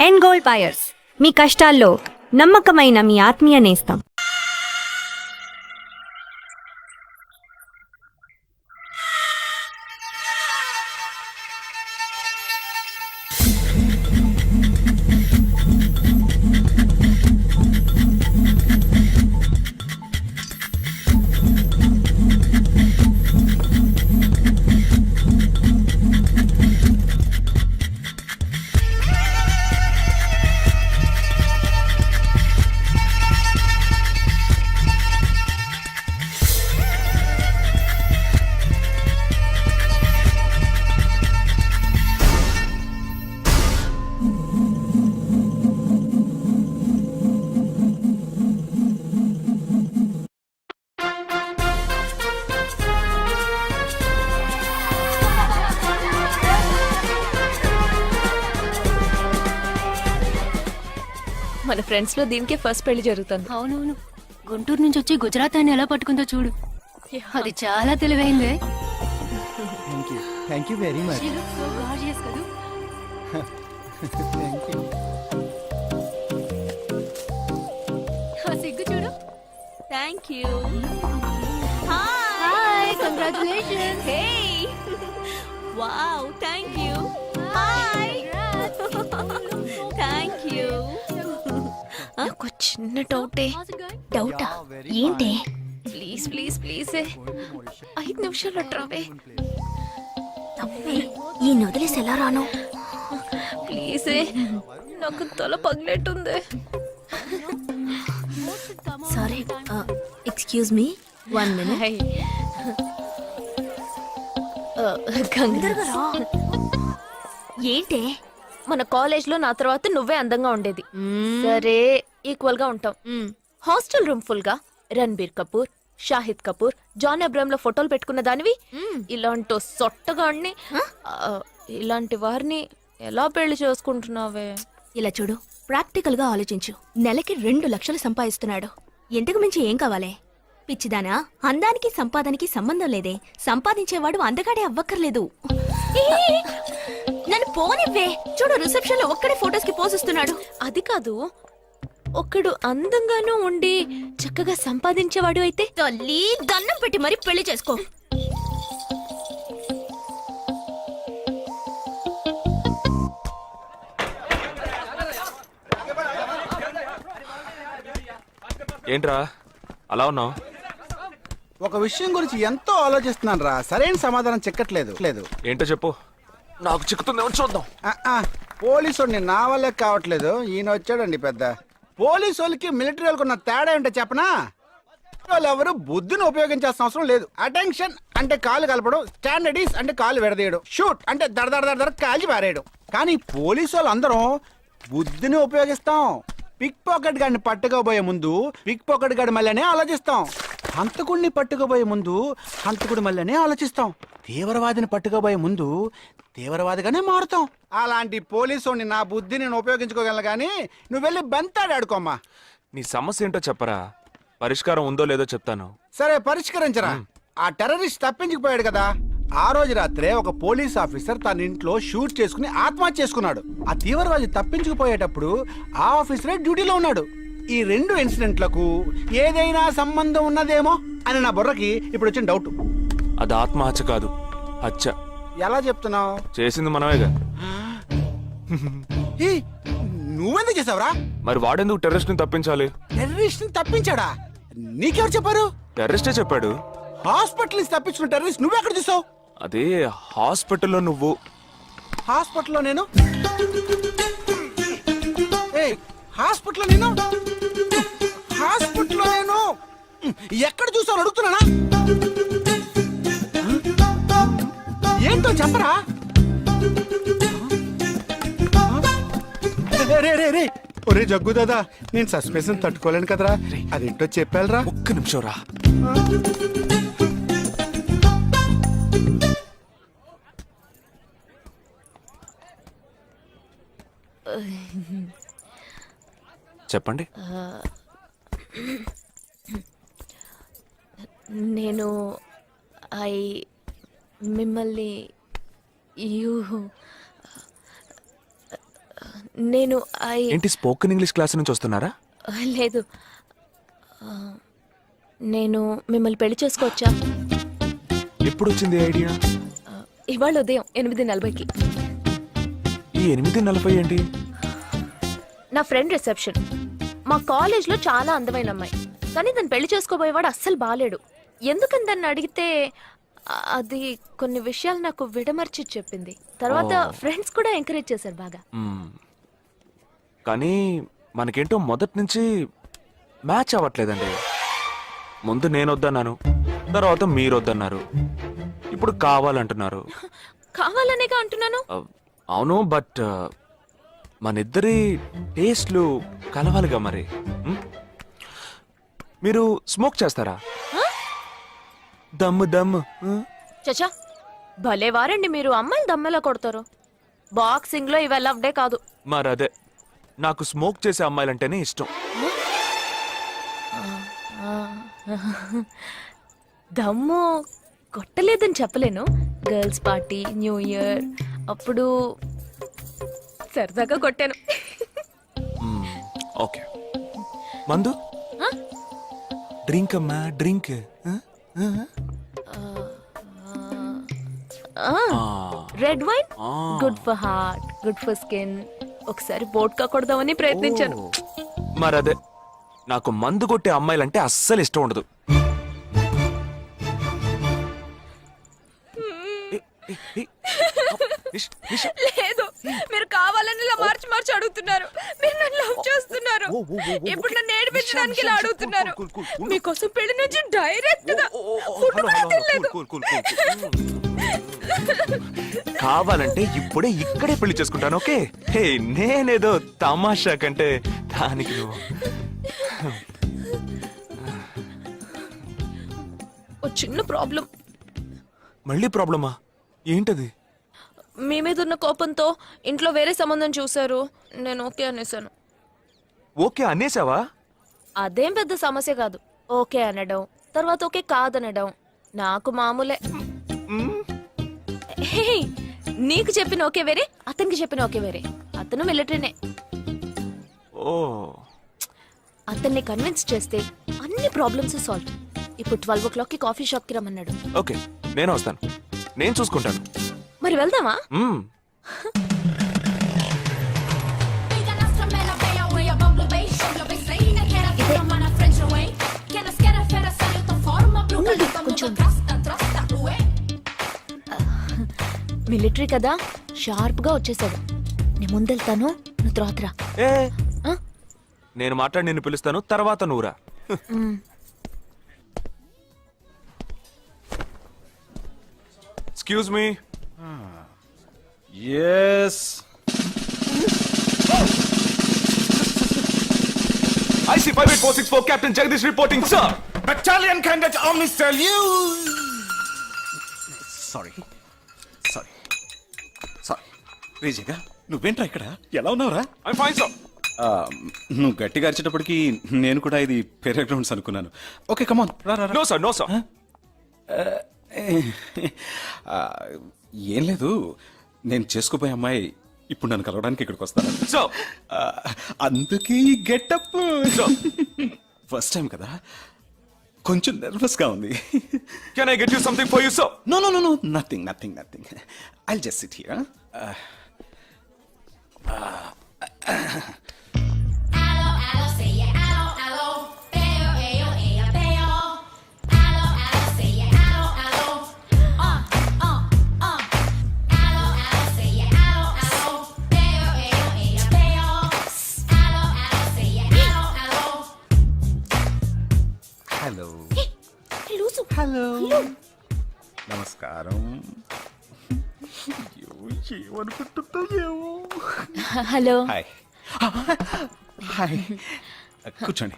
And gold buyers, మీ కష్టాల్లో నమ్మకమైన మీ ఆత్మీయ నేస్తం. మన ఫ్రెండ్స్ లో దీనికే ఫస్ట్ పెళ్లి జరుగుతుంది. అవునవును, గుంటూరు నుంచి వచ్చి గుజరాత్ అని ఎలా పట్టుకుందో చూడు. అది చాలా తెలివైందే. Thank you very much. సిగ్గు చూడు. Thank you. Hi, congratulations. Hey wow, thank you. Hi thank you. నాకు చిన్న డౌటా? ఏంటి? ప్లీజ్ ప్లీజ్ ప్లీజ్ 5 నిమిషాలు ట్రావే. ఈ నొదిలేసి ఎలా రాను? ప్లీజ్, నాకు తల పగిలేట్టుంది. Sorry, excuse me, 1 minute. ఏంటి? మన కాలేజ్ లో నా తర్వాత నువ్వే అందంగా ఉండేది. సరే, ఈక్వల్ గా ఉంటాం. హాస్టల్ రూమ్ ఫుల్ గా రణబీర్ కపూర్, షాహిద్ కపూర్, జాన్ అబ్రామ్ లో ఫోటోలు పెట్టుకున్న దానివి ఇలాంటి సొట్టగాడిని, ఇలాంటి వారిని ఎలా పెళ్లి చేసుకుంటున్నావే? ఇలా చూడు, ప్రాక్టికల్ గా ఆలోచించు. నెలకి 2 లక్షలు సంపాదిస్తున్నాడు. ఎంతకు మించి ఏం కావాలే? పిచ్చిదానా, అందానికి సంపాదనకి సంబంధం లేదే. సంపాదించేవాడు అందగాడే అవ్వక్కర్లేదు. నన్ను పోనివ్వే. చూడు, రిసెప్షన్ లో ఒక్కడే ఫోటోస్ కి పోజిస్తున్నాడు. అది కాదు, ఒకడు అందంగానూ ఉండి చక్కగా సంపాదించేవాడు అయితే తల్లి దండం పెట్టి మరీ పెళ్లి చేసుకో. ఏంట్రా అలా ఉన్నావు? ఒక విషయం గురించి ఎంతో ఆలోచిస్తున్నాను రా, సరైన సమాధానం చిక్కట్లేదు. ఏంటో చెప్పు, నాకు చిక్కుతుందేమో చూద్దాం. పోలీసు నా వల్లే కావట్లేదు. ఈయన వచ్చాడండి పెద్ద. పోలీసు వాళ్ళకి మిలిటరీ వాళ్ళకి ఉన్న తేడా ఏంటో చెప్పనా? వాళ్ళు ఎవరు బుద్ధిని ఉపయోగించాల్సిన అవసరం లేదు. అటెన్షన్ అంటే కాలు కలపడం, స్టాండర్డీస్ అంటే కాలు విడదీయడం, షూట్ అంటే దడ కాల్చి పారేయడం. కానీ పోలీసు వాళ్ళు అందరం బుద్ధిని ఉపయోగిస్తాం. పిక్ పాకెట్ గాడిని పట్టుకోబోయే ముందు పిక్ పాకెట్ గాడి మళ్ళీనే ఆలోచిస్తాం. హంతకుడిని పట్టుకోబోయే ముందు హంతకుడి మళ్ళీనే ఆలోచిస్తాం. తీవ్రవాదిని పట్టుకోబోయే ముందు తీవ్రవాదిగానే మారుతాం. అలాంటి పోలీసుని నా బుద్ధిని నేను ఉపయోగించుకోగలను, కానీ నువ్వు వెళ్ళి బంతాడు ఆడుకోమ్మా. నీ సమస్య ఏంటో చెప్పరా, పరిష్కారం ఉందో లేదో చెప్తాను. సరే, పరిష్కరించరా. ఆ టెర్రరిస్ట్ తప్పించుకుపోయాడు కదా, ఆ రోజు రాత్రే ఒక పోలీస్ ఆఫీసర్ తన ఇంట్లో షూట్ చేసుకుని ఆత్మహత్య చేసుకున్నాడు. ఆ తీవ్రవాది తప్పించుకుపోయేటప్పుడు ఆ ఆఫీసరే డ్యూటీలో ఉన్నాడు. ఈ 2 ఇన్సిడెంట్లకు ఏదైనా సంబంధం ఉన్నదేమో అని నా బుర్రకి ఇప్పుడు వచ్చిన డౌట్. అది ఆత్మహత్య కాదు, హత్య. ఎలా చెప్తున్నావు? చేసింది మనమేగా. నువ్వెందుకు చేసావురా? మరి వాడెందుకు టెర్రరిస్ట్ ని తప్పించాలి? టెర్రరిస్ట్ ని తప్పించాడా? నీకెవరు చెప్పారు? టెర్రరిస్టే చెప్పాడు. హాస్పిటల్ నుంచి తప్పించుకున్న టెర్రరిస్ట్ నువ్వెక్కడ చూసావు? అదే హాస్పిటల్లో నువ్వు. హాస్పిటల్లో నేను? హాస్పిటల్లో నేను? హాస్పిటల్లో నేను ఎక్కడ చూసావు అడుగుతున్నానా? ఏంటో చెప్పరా? రే ఒరే జగ్గు దాదా, నేను సస్పెన్షన్ తట్టుకోలేను కదరా. అదేంటో చెప్పాలరా. ఒక్క నిమిషం రా. చెప్పండి. నేను మిమ్మల్ని నేను ఏంటి స్పోకెన్ ఇంగ్లీష్ క్లాస్ నుంచి వస్తున్నారా? లేదు ఆ, నేను మిమ్మల్ని పెళ్లి చేసుకోవచ్చా? ఎప్పుడు వచ్చింది ఐడియా? ఇవాళ ఉదయం 8:40కి. ఈ 8:40 ఏంటి? నా ఫ్రెండ్ రిసెప్షన్. మా కాలేజ్లో చాలా అందమైన అమ్మాయి, కానీ దాన్ని పెళ్లి చేసుకోబోయేవాడు అస్సలు బాలేడు. ఎందుకని దాన్ని అడిగితే అది కొన్ని విషయాలు నాకు విడమర్చి చెప్పింది. తర్వాత ఫ్రెండ్స్ కూడా ఎంకరేజ్ చేశారు బాగా. మ్మ్. కానీ మనకేంటో మొదటి నుంచి మ్యాచ్ అవ్వట్లేదండి. ముందు నేను వద్దన్నాను, తర్వాత మీరు వద్దన్నారు, ఇప్పుడు కావాలంటున్నారు. కావాలనేగా అంటున్నాను. అవును, బట్ మనిద్దరి టేస్ట్లు కలవాలిగా మరి. మ్? మీరు స్మోక్ చేస్తారా? దమ్ము దమ్ము. చచా, భలే వారండి మీరు. అమ్మాయిలు దమ్మెలా కొడతారు. బాక్సింగ్ లో ఇవి అలవ్డే కాదు. మరదే, నాకు స్మోక్ చేసే అమ్మాయిలంటేనే ఇష్టం. దమ్ము కొట్టలేదని చెప్పలేను. గర్ల్స్ పార్టీ, న్యూ ఇయర్ అప్పుడు సరదాగా కొట్టాను. మ్, ఓకే. మందు డ్రింక్ అమ్మా, డ్రింక్. రెడ్ వైన్ ఆ. Good for heart, good for skin. ఒకసారి బోట్కా కొడదామని ప్రయత్నించాను. మరదే, నాకు మందు కొట్టే అమ్మాయిలంటే అస్సలు ఇష్టం ఉండదు. లేదు, మీరు కావాలని ఇలా మార్చి మార్చి అడుగుతున్నారు. మీరు నన్ను లవ్ చేస్తున్నారు. ఇప్పుడు నన్ను ఏడిపించడానికి ఇలా అడుగుతున్నారు. మీకోసం పెళ్లి నుంచి డైరెక్ట్ గా ఫుడ్ కూడా తినలేదు. కావాలంటే ఇప్పుడే ఇక్కడే పెళ్లి చేసుకుంటాను. ఓకే? హే, నేనేదో తమాషా కంటే దానికి నువ్వు. ఓ చిన్న ప్రాబ్లం. మళ్ళీ ప్రాబ్లమా? ఏంటది? మీ మీద ఉన్న కోపంతో ఇంట్లో వేరే సంబంధం చూశారు. నేను ఓకే అనేసాను. ఓకే అనేసావా? అదేం పెద్ద సమస్య కాదు. ఓకే అనడం, తర్వాత ఓకే కాదనడం నాకు మామూలే. హే, నీకు చెప్పిన ఓకే వేరే, అతనికి చెప్పిన ఓకే వేరే. అతను మిలిటరీనే. ఓ, అతన్ని కన్విన్స్ చేస్తే అన్ని ప్రాబ్లమ్స్ సాల్వ్. ఇప్పుడు 12 o'clockకి కాఫీ షాప్ కి రమ్మన్నాడు. ఓకే, నేను వస్తాను. నేను చూసుకుంటాను. మరి వెళ్దామా? మ్మ్. మిలిటరీ కదా, షార్ప్ గా వచ్చేసాడు. నేను ముందెళ్తాను, నువ్వు తర్వాత రా. ఏ, ఆ? నేను మాట్లాడి నిన్ను పిలుస్తాను, తర్వాత నువ్వురా. Excuse me. Yes. IC 58464 Captain Jagdish reporting, sir. Battalion Cadet Omnis tell you. Sorry. రేజగా నువ్వేంట్రా ఇక్కడ? ఎలా ఉన్నావురా? I'm fine, sir. నువ్వు గట్టిగా అరిచేటప్పటికి నేను కూడా ఇది పెరే గ్రౌండ్స్ అనుకున్నాను. ఓకే, కమాన్ రా రా రా. No, sir. No, sir. ఏం లేదు, నేను చేసుకోపోయే అమ్మాయి ఇప్పుడు నన్ను కలవడానికి ఇక్కడికి వస్తాను. Sir. అందుకే గెటప్. ఫస్ట్ టైం కదా, కొంచెం నర్వస్ గా ఉంది. Can I get you something for you, sir? No, nothing. I'll just sit here. Hello. నమస్కారం. ఏమనుకుంటుందో ఏమో. హలో. హాయ్. కూర్చోండి.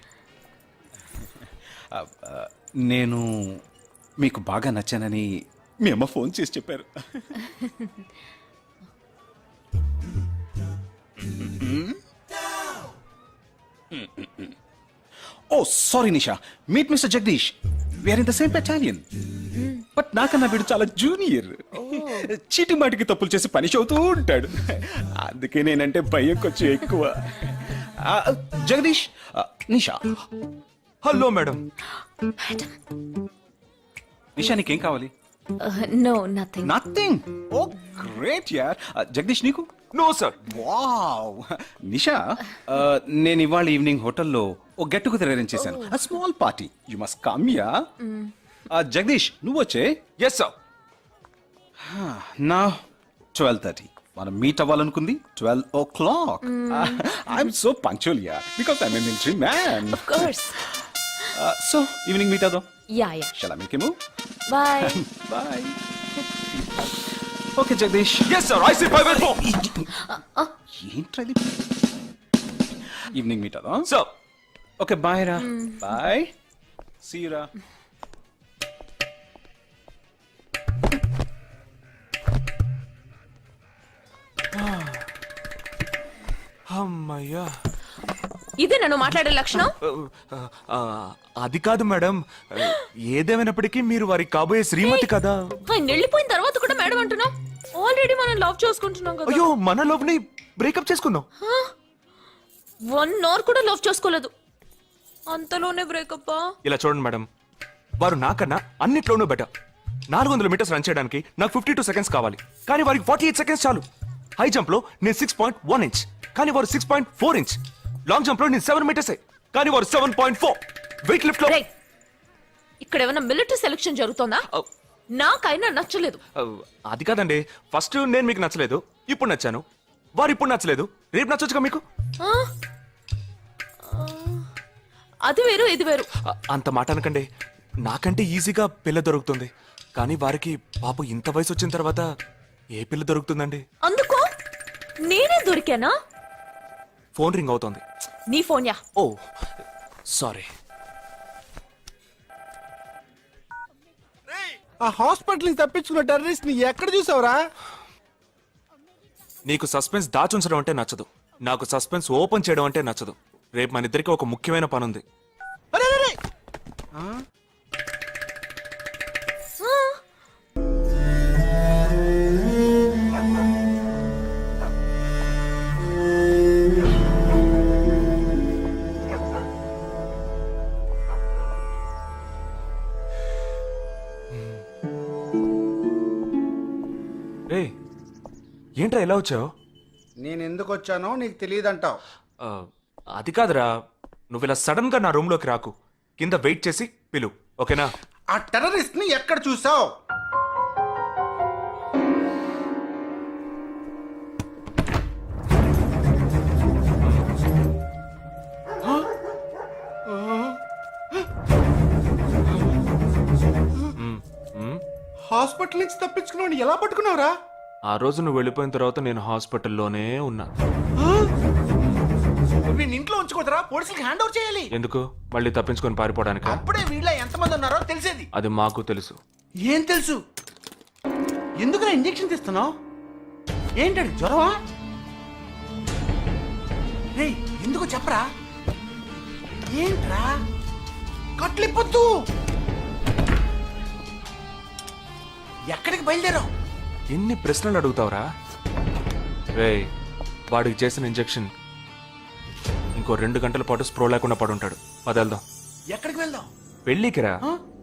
నేను మీకు బాగా నచ్చానని మీ అమ్మ ఫోన్ చేసి చెప్పారు. Oh, sorry, Nisha. Meet Mr. Jagdish. We are in the same battalion. But నాకన్నా వీడు చాలా జూనియర్. చీటి మాటికి తప్పులు చేసి పనిష్ అవుతూ ఉంటాడు. అందుకే నేనంటే భయం కొంచెం ఎక్కువ. జగదీష్, నిషా. Hello madam. నిషా నీకేం కావాలి? No nothing. Nothing. Oh great యార్. జగదీష్ నీకు? No sir. వావ్. నిషా, నేను ఇవాళ ఈవినింగ్ హోటల్లో ఓ గెట్ టుగెదర్ అరేంజ్ చేశాను. Small party. You must come yeah. Jagadish నువ్వు వచ్చే. Yes sir. నా 12:30. మనం మీట్ అవ్వాలనుకుంది 12 o'clock. I'm so punctual yeah because I'm a military man. Of course. So evening meet అవుదాం. Yeah yeah. Shall I make you move? Bye. Bye. Okay Jagadish. Yes sir. I see 584. ఏంట్రది? Evening meet అవుదాం. Sir. Okay bye రా. Bye. See you రా. అమ్మయ్యా. ఇదే నన్ను మాట్లాడే లక్షణం. అది కాదు మేడం, ఏదేమైనప్పటికీ మీరు వారి కాబోయే శ్రీమతి కదా. ఆయన వెళ్ళిపోయిన తర్వాత కూడా మేడం అంటున్నావు. ఆల్రెడీ మనం లవ్ చేసుకుంటున్నాం కదా. అయ్యో, మన లవ్ ని బ్రేకప్ చేసుకుందాం. 1 hour కూడా లవ్ చేసుకోలేదు, అంతలోనే బ్రేకప్. ఇలా చూడండి మేడం, వారు నాకన్నా అన్నిట్లోనూ బెటర్. 400 మీటర్స్ రన్ చేయడానికి నాకు 52 seconds కావాలి, కానీ వారికి 48 seconds చాలు. హై జంప్ లో నేను 6.1 inch, కానీ వారు 6.4 inch. లాంగ్ జంప్ లో నేను 7 meters, కానీ వారు 7.4. వెయిట్ లిఫ్ట్ లో ఇక్కడ ఏమైనా మిలిటరీ సెలక్షన్ జరుగుతోందా? నాకైనా నచ్చలేదు. అది కాదండి, ఫస్ట్ నేను మీకు నచ్చలేదు, ఇప్పుడు నచ్చాను. వారు ఇప్పుడు నచ్చలేదు, రేపు నచ్చొచ్చుగా మీకు. అది వేరు ఇది వేరు. అంత మాట అనకండి, నాకంటే ఈజీగా పిల్ల దొరుకుతుంది, కానీ వారికి పాపం ఇంత వయసు వచ్చిన తర్వాత ఏ పిల్ల దొరుకుతుందండి? అందుకో నేనే దొరికానా? ఫోన్ రింగ్ అవుతోంది. నీ ఫోన్ యా. ఓ సారీ. ఆ హాస్పిటల్ నుంచి తప్పించుకున్న టెర్రరిస్ట్ ని ఎక్కడ చూసావురా? నీకు సస్పెన్స్ దాచుంచడం అంటే నచ్చదు, నాకు సస్పెన్స్ ఓపెన్ చేయడం అంటే నచ్చదు. రేపు మన ఇద్దరికి ఒక ముఖ్యమైన పని ఉంది. అరే, అరే, అరే. రే, ఏంట్రా ఎలా వచ్చావు? నేను ఎందుకు వచ్చానో నీకు తెలియదంటావు. అది కాదురా, నువ్వు ఇలా సడన్ గా నా రూమ్ లోకి రాకు, కింద వెయిట్ చేసి పిలు, ఓకేనా? ఆ టెర్రరిస్ట్ ని ఎక్కడ చూసావు? హాస్పిటల్ నుంచి తప్పించుకున్నావు, ఎలా పట్టుకున్నావురా? ఆ రోజు నువ్వు వెళ్ళిపోయిన తర్వాత నేను హాస్పిటల్లోనే ఉన్నా. నేను ఇంట్లో ఉంచుకోదరా, పోలీసులకు హ్యాండ్ ఓవర్ చేయాలి. ఎందుకు? మళ్ళీ తప్పించుకొని పారిపోవడానికి? అప్పుడే వీళ్ళ ఎంతమంది ఉన్నారో తెలిసేది. అది మాకు తెలుసు. ఏం తెలుసు? ఎందుకురా ఇంజెక్షన్ తీస్తున్నావు? ఏంటది, జ్వరమా? రేయ్, ఎందుకు చెప్పరా? ఏంట్రా కట్లిప్పొద్దు. ఎక్కడికి బయలుదేరావు? ఎన్ని ప్రశ్నలు అడుగుతావురా? రేయ్, వాడికి చేసిన ఇంజెక్షన్ ఇంకో 2 గంటల పాటు స్ప్రో లేకుండా పడుంటాడు. పదెళ్దాం. ఎక్కడికి వెళ్దాం? పెళ్ళికి రా.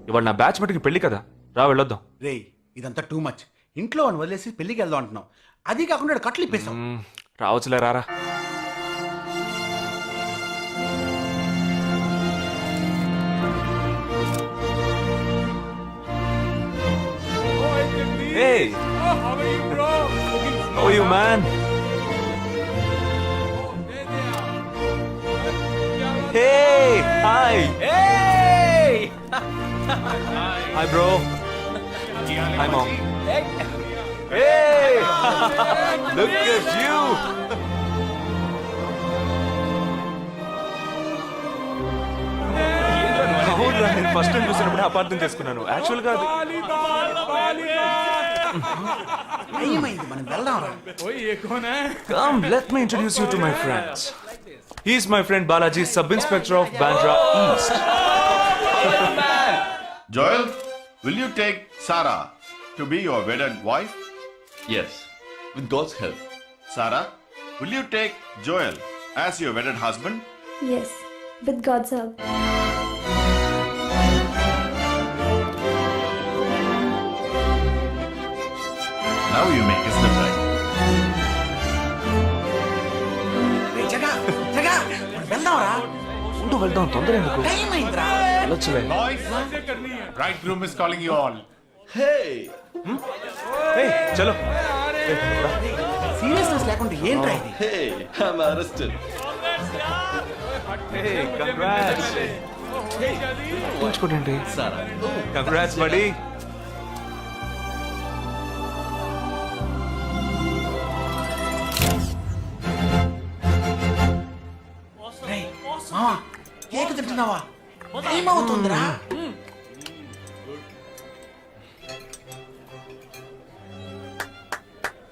ఇవాళ నా బ్యాచ్ మటుకి పెళ్లి కదా, రా వెళ్ళొద్దాం. రేయ్, ఇదంతా టూ మచ్. ఇంట్లో అని వదిలేసి పెళ్లికి వెళ్దాం అంటున్నావు, అది కాకుండా కట్లు ఇప్పేసావు. రావచ్చులే, రారా. Hey! How are you, man? Hey! Hi! Hey! Hi, bro. Hi, mom. Hey! Look at you! అవునురా, నేను ఫస్ట్ టైం చూసినప్పుడే అపార్థం చేసుకున్నాను. యాక్చువల్ గా అది ఏమైంది, మనం వెళ్దాం రా. Come, let me introduce you to my friends. He's my friend Balaji, Sub-Inspector of Bandra East. Joel, will you take Sarah to be your wedded wife? Yes, with God's help. Sarah, will you take Joel as your wedded husband? Yes, with God's help. Now you may kiss the bride. ఉంటూ వెళ్దాం, తొందర ఎందుకు? వెళ్ళొచ్చులే. Bridegroom is calling you all. Hey! ఏయ్, చలో. Hey, I'm arrested. ఉంచుకోండి. Sarah. Congrats buddy. Cake తింటున్నావా? ఏమవుతుందిరా?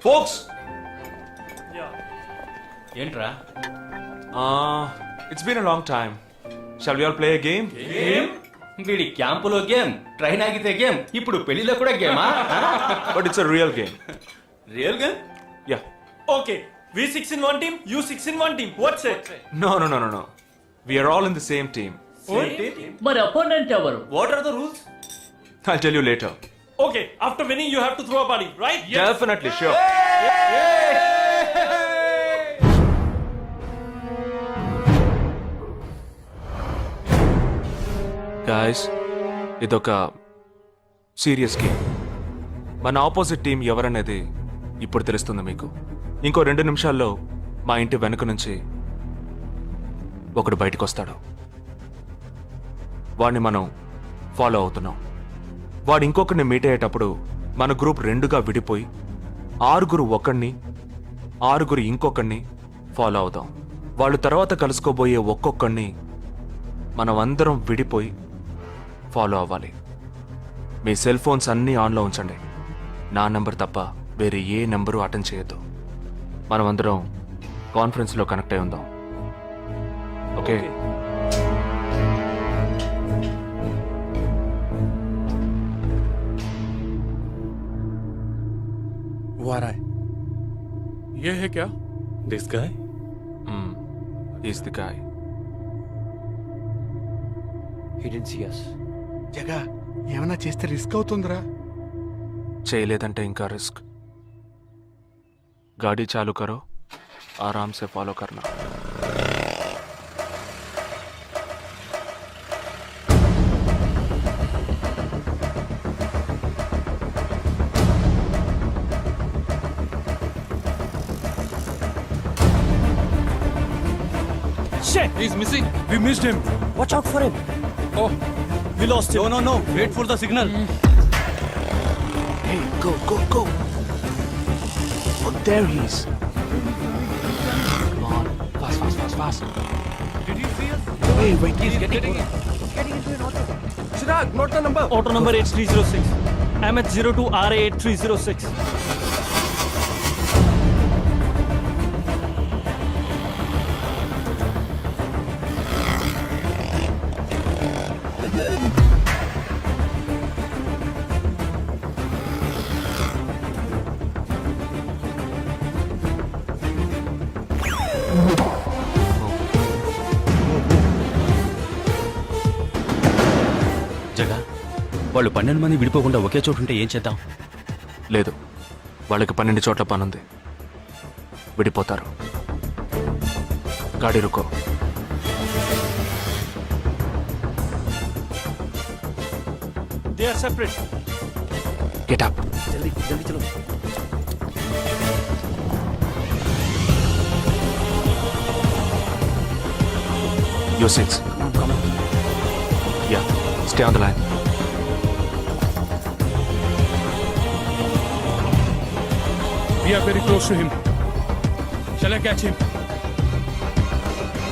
Folks, ఏంట్రా? It's been a long time. Shall we all play a game? వీడి క్యాంపులో గేమ్, ట్రైన్ ఆగితే గేమ్, ఇప్పుడు పెళ్లిలో కూడా గేమా? But it's a real game. Real game? Yeah. Okay, we 6 in one team, you 6 in one team. What's it? No. We are all in the same team. మరి opponent ఎవరు? What are the rules? I'll tell you later. Okay, after winning you have to throw a party, right? Definitely, sure. Guys, ఇదొక serious game. మన opposite team ఎవరనేది ఇప్పుడు తెలుస్తుంది మీకు. ఇంకో 2 నిమిషాల్లో మా ఇంటి వెనుక నుంచి ఒకడు బయటకు వస్తాడు. వాడిని మనం ఫాలో అవుతున్నాం. వాడు ఇంకొకరిని మీట్ అయ్యేటప్పుడు మన గ్రూప్ 2గా విడిపోయి 6 ఒకడిని 6 ఇంకొకరిని ఫాలో అవుదాం. వాళ్ళు తర్వాత కలుసుకోబోయే ఒక్కొక్కడిని మనం అందరం విడిపోయి ఫాలో అవ్వాలి. మీ సెల్ ఫోన్స్ అన్నీ ఆన్లో ఉంచండి. నా నెంబర్ తప్ప వేరే ఏ నెంబరు అటెండ్ చేయొద్దు. మనం అందరం కాన్ఫరెన్స్లో కనెక్ట్ అయి ఉందాం. ఓకే? Who are I? ये है क्या? This guy? Is the guy. He didn't see us. జగా ఏమైనా చేస్తే రిస్క్ అవుతుందిరా. చేయలేదంటే ఇంకా రిస్క్. गाड़ी चालू करो, आराम से फॉलो करना. Shit! He's missing. We missed him. Watch out for him. Oh, we lost him. No. Wait for the signal. Hey, go. Oh, there he is. Come on, fast. Did he see us? Hey, wait, He's getting into an auto. Chirag, note the number. Auto number 8306. MH02 RA 8306. జగా, వాళ్ళు 12 మంది విడిపోకుండా ఒకే చోటు ఉంటే ఏం చేద్దాం? లేదు, వాళ్ళకి 12 చోట్ల పనుంది. విడిపోతారు. గాడి రుకో. They are separate. Get up. जल्दी चलो. You're 6. Come on. Yeah, stay on the line. We are very close to him. Shall I catch him?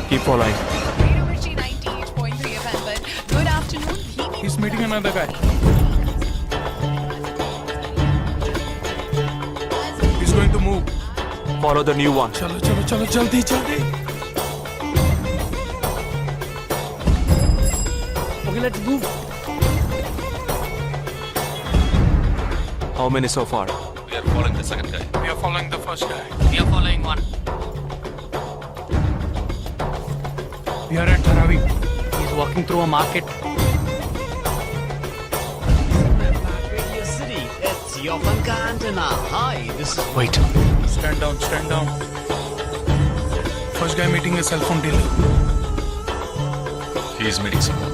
Keep following. Good afternoon. He's meeting another guy. He's going to move. Follow the new one. चलो जल्दी. Okay, let's move. How many so far? We are following the second guy. We are following the first guy. We are following one. We are at Dharavi. He's walking through a market. Wait. Stand down, stand down. First guy meeting a cell phone dealer. He is meeting someone.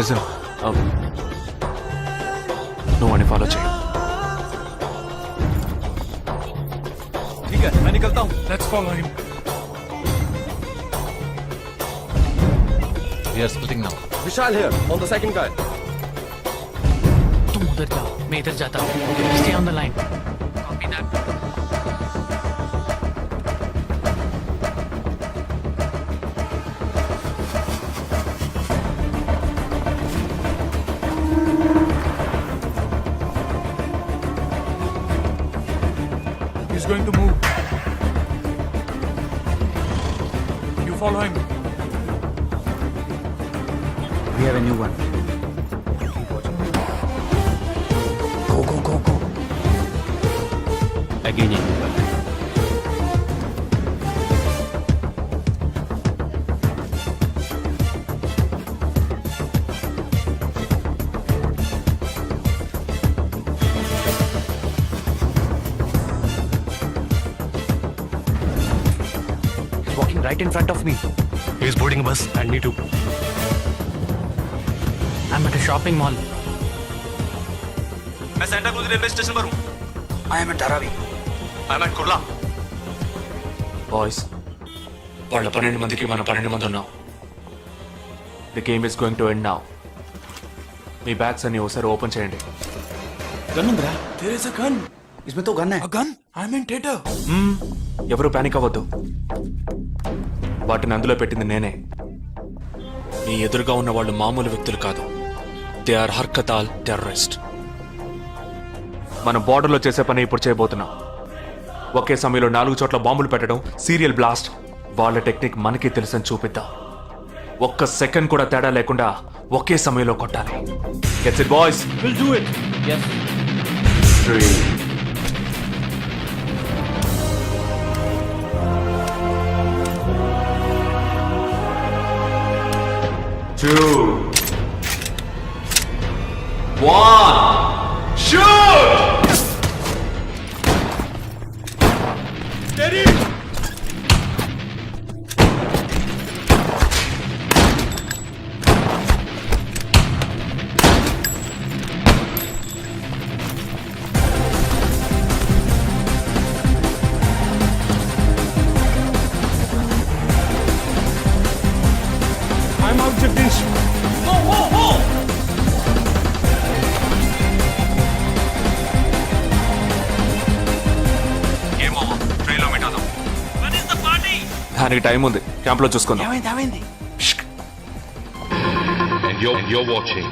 Listen. No one follow check. ठीक है, मैं निकलता हूँ. Let's follow him. We are splitting now. Vishal here, on the second guy. तुम उधर जाओ, मैं इधर जाता हूँ. Stay on the line. Copy that. He's going to move. You follow him. We have a new one. Go, go, go, go. Again, a new one. He's walking right in front of me. He's boarding a bus and me too. I'm at a shopping mall. मैं Santa cruise railway station पर हूँ. I am at Dharavi. I'm at Kurla. Boys వాళ్ళ 12 మందికి మనం 12 మంది ఉన్నాం. The game is going to end now. Me bags అన్ని ఒకసారి ఓపెన్ చేయండి. గన్ ఉందిరా? There is a gun. इसमें तो गन है. A gun? I'm in theater. ఎవరు పానిక్ అవ్వద్దు. వాటిని అందులో పెట్టింది నేనే. మీ ఎదురుగా ఉన్న వాళ్ళు మామూలు వ్యక్తులు కాదు. దే ఆర్ హర్కతాల్ టెర్రరిస్ట్. మనం బార్డర్లో చేసే పని ఇప్పుడు చేయబోతున్నాం. ఒకే సమయంలో 4 చోట్ల బాంబులు పెట్టడం, సీరియల్ బ్లాస్ట్. వాళ్ళ టెక్నిక్ మనకి తెలుసని చూపిద్దాం. ఒక్క సెకండ్ కూడా తేడా లేకుండా ఒకే సమయంలో కొట్టాలి. Gets it boys? We'll do it. Yes. 3 2 1 shoot! Steady! I'm out, Jagdish. Whoa, whoa, whoa! దానికి టైం ఉంది. క్యాంప్ లో చూసుకుందాం. ఏమైంది? And you're watching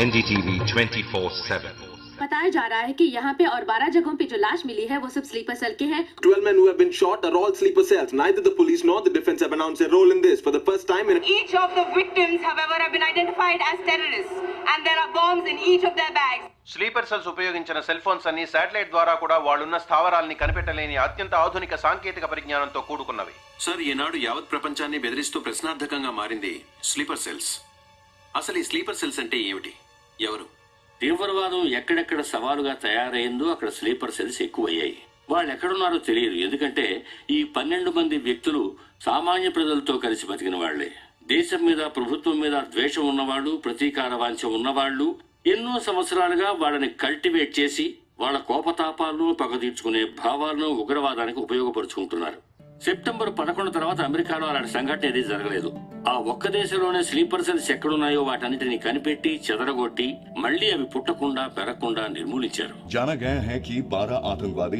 NDTV 24/7. बताया जा रहा है कि यहाँ पे और 12 जगहों पे जो लाश मिली है वो सब स्लीपर सेल के हैं. 12 men who have been shot are all sleeper cells. Neither the police nor the defense have announced their role in this. For the first time in Each of the victims, however, have been identified as terrorists, and there are bombs in each of their bags. Sleeper cells ఉపయోగించిన cell phones అన్ని satellite ద్వారా కూడా వాళ్ళున్న స్థావరాల్ని కనిపెట్టలేని అత్యంత ఆధునిక సాంకేతిక పరిజ్ఞానంతో కూడుకున్నవి. Sir, ఈనాడు యావత్ ప్రపంచాన్ని బెదిరిస్తూ ప్రశ్నార్థకంగా మారింది స్లీపర్ సెల్స్. అసలు ఈ స్లీపర్ సెల్స్ అంటే ఏమిటి? ఎవరు? తీవ్రవాదం ఎక్కడెక్కడ సవాలుగా తయారైందో అక్కడ స్లీపర్ సెల్స్ ఎక్కువయ్యాయి. వాళ్ళు ఎక్కడున్నారో తెలియదు. ఎందుకంటే ఈ 12 మంది వ్యక్తులు సామాన్య ప్రజలతో కలిసి బతికిన వాళ్లే. దేశం మీద, ప్రభుత్వం మీద ద్వేషం ఉన్నవాళ్ళు, ప్రతీకార వాంఛ ఉన్నవాళ్ళు ఎన్నో సంవత్సరాలుగా వాళ్ళని కల్టివేట్ చేసి వాళ్ళ కోపతాపాలను, పగ తీర్చుకునే భావాలను ఉగ్రవాదానికి ఉపయోగపరుచుకుంటున్నారు. సెప్టెంబర్ 11 తర్వాత అమెరికాలో అలాంటి సంఘటన ఏదీ జరగలేదు. ఆ ఒక్క దేశంలోనే స్లీపర్ సెల్స్ ఎక్కడున్నాయో వాటన్నిటిని కనిపెట్టి చెదరగొట్టి మళ్లీ అవి పుట్టకుండా పెరగకుండా నిర్మూలించారు. जाना गया है कि 12 आतंकवादी